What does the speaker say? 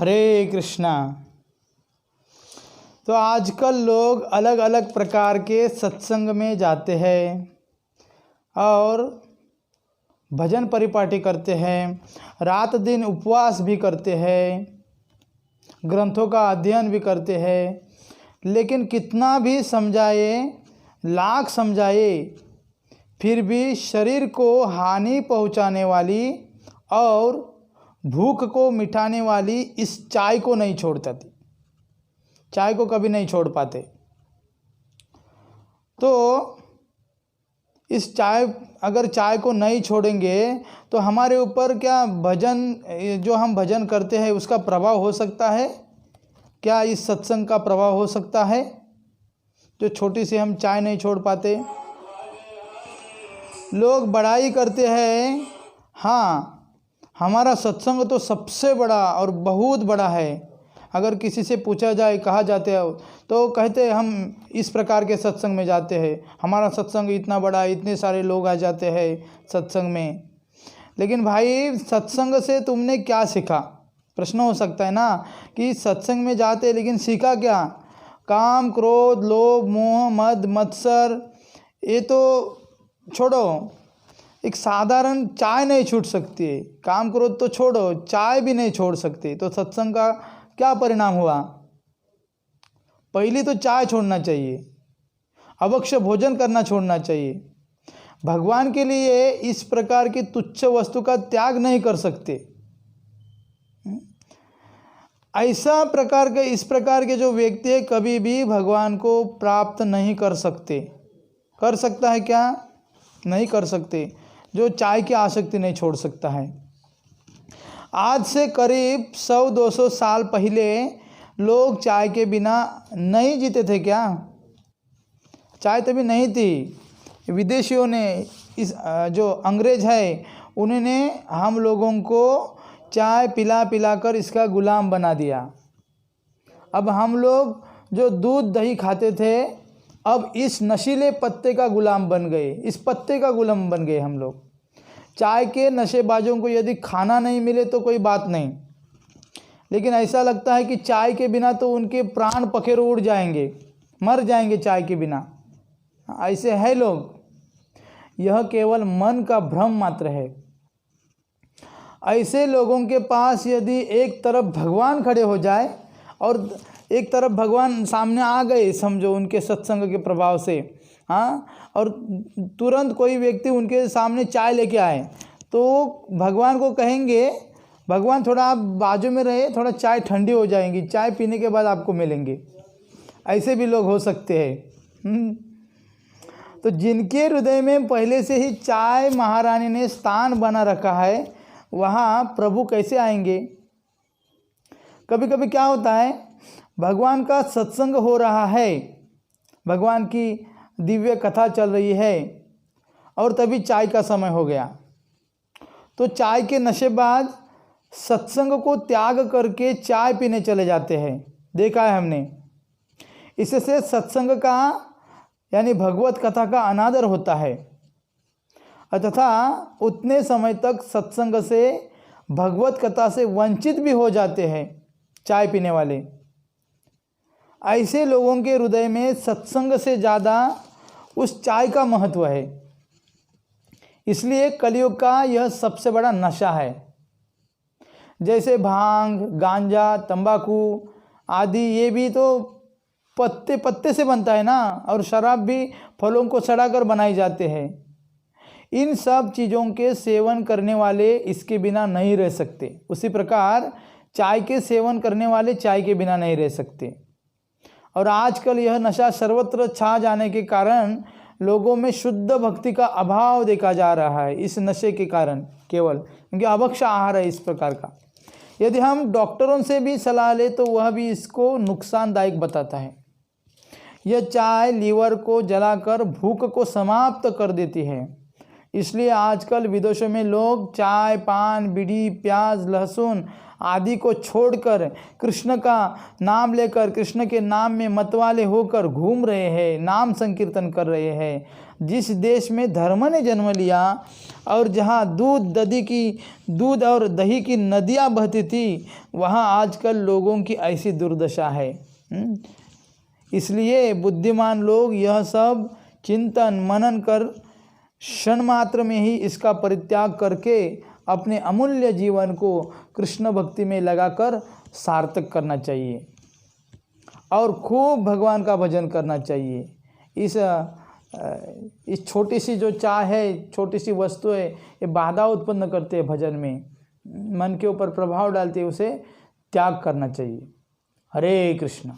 हरे कृष्णा। तो आजकल लोग अलग अलग प्रकार के सत्संग में जाते हैं और भजन परिपाटी करते हैं, रात दिन उपवास भी करते हैं, ग्रंथों का अध्ययन भी करते हैं, लेकिन कितना भी समझाए, लाख समझाए, फिर भी शरीर को हानि पहुंचाने वाली और भूख को मिटाने वाली इस चाय को नहीं छोड़ती। चाय को कभी नहीं छोड़ पाते। तो इस चाय, अगर चाय को नहीं छोड़ेंगे तो हमारे ऊपर क्या भजन, जो हम भजन करते हैं उसका प्रभाव हो सकता है क्या? इस सत्संग का प्रभाव हो सकता है जो छोटी सी हम चाय नहीं छोड़ पाते। लोग बड़ाई करते हैं, हाँ हमारा सत्संग तो सबसे बड़ा और बहुत बड़ा है। अगर किसी से पूछा जाए, कहा जाते है तो कहते हैं हम इस प्रकार के सत्संग में जाते हैं, हमारा सत्संग इतना बड़ा है, इतने सारे लोग आ जाते हैं सत्संग में। लेकिन भाई सत्संग से तुमने क्या सीखा? प्रश्न हो सकता है ना कि सत्संग में जाते हैं लेकिन सीखा क्या? काम, क्रोध, लोभ, मोह, मद, मत्सर, ये तो छोड़ो, एक साधारण चाय नहीं छूट सकती है। काम क्रोध तो छोड़ो, चाय भी नहीं छोड़ सकती। तो सत्संग का क्या परिणाम हुआ? पहली तो चाय छोड़ना चाहिए, अवश्य भोजन करना छोड़ना चाहिए। भगवान के लिए इस प्रकार की तुच्छ वस्तु का त्याग नहीं कर सकते। इस प्रकार के जो व्यक्ति है कभी भी भगवान को प्राप्त नहीं कर सकते। कर सकता है क्या? नहीं कर सकते। जो चाय की आसक्ति नहीं छोड़ सकता है। आज से करीब 100-200 साल पहले लोग चाय के बिना नहीं जीते थे क्या? चाय तभी नहीं थी। विदेशियों ने, इस जो अंग्रेज है उन्होंने हम लोगों को चाय पिला पिला कर इसका गुलाम बना दिया। अब हम लोग जो दूध दही खाते थे, अब इस नशीले पत्ते का गुलाम बन गए, इस पत्ते का गुलाम बन गए हम लोग। चाय के नशेबाजों को यदि खाना नहीं मिले तो कोई बात नहीं, लेकिन ऐसा लगता है कि चाय के बिना तो उनके प्राण पखेरु उड़ जाएंगे, मर जाएंगे चाय के बिना। ऐसे है लोग। यह केवल मन का भ्रम मात्र है। ऐसे लोगों के पास यदि एक तरफ भगवान खड़े हो जाए और एक तरफ भगवान सामने आ गए, समझो उनके सत्संग के प्रभाव से, हाँ, और तुरंत कोई व्यक्ति उनके सामने चाय लेके आए तो भगवान को कहेंगे, भगवान थोड़ा आप बाजू में रहे, थोड़ा चाय ठंडी हो जाएंगी, चाय पीने के बाद आपको मिलेंगे। ऐसे भी लोग हो सकते हैं। तो जिनके हृदय में पहले से ही चाय महारानी ने स्थान बना रखा है, वहाँ प्रभु कैसे आएंगे? कभी कभी क्या होता है, भगवान का सत्संग हो रहा है, भगवान की दिव्य कथा चल रही है और तभी चाय का समय हो गया। तो चाय के नशेबाज सत्संग को त्याग करके चाय पीने चले जाते हैं, देखा है हमने। इससे सत्संग का यानी भगवत कथा का अनादर होता है तथा उतने समय तक सत्संग से, भगवत कथा से वंचित भी हो जाते हैं चाय पीने वाले। ऐसे लोगों के हृदय में सत्संग से ज़्यादा उस चाय का महत्व है। इसलिए कलयुग का यह सबसे बड़ा नशा है। जैसे भांग, गांजा, तंबाकू आदि, ये भी तो पत्ते पत्ते से बनता है ना, और शराब भी फलों को सड़ाकर बनाई जाते हैं। इन सब चीज़ों के सेवन करने वाले इसके बिना नहीं रह सकते। उसी प्रकार चाय के सेवन करने वाले चाय के बिना नहीं रह सकते। और आजकल यह नशा सर्वत्र छा जाने के कारण लोगों में शुद्ध भक्ति का अभाव देखा जा रहा है, इस नशे के कारण केवल, क्योंकि अभक्ष आहार है इस प्रकार का। यदि हम डॉक्टरों से भी सलाह ले तो वह भी इसको नुकसानदायक बताता है। यह चाय लीवर को जलाकर भूख को समाप्त कर देती है। इसलिए आजकल विदेशों में लोग चाय, पान, बीड़ी, प्याज, लहसुन आदि को छोड़कर कृष्ण का नाम लेकर, कृष्ण के नाम में मतवाले होकर घूम रहे हैं, नाम संकीर्तन कर रहे हैं। जिस देश में धर्म ने जन्म लिया और जहाँ दूध और दही की नदियाँ बहती थी, वहाँ आजकल लोगों की ऐसी दुर्दशा है। इसलिए बुद्धिमान लोग यह सब चिंतन मनन कर क्षण मात्र में ही इसका परित्याग करके अपने अमूल्य जीवन को कृष्ण भक्ति में लगाकर सार्थक करना चाहिए और खूब भगवान का भजन करना चाहिए। इस छोटी सी जो चाह है, छोटी सी वस्तु है, ये बाधा उत्पन्न करते हैं भजन में, मन के ऊपर प्रभाव डालते हैं, उसे त्याग करना चाहिए। हरे कृष्ण।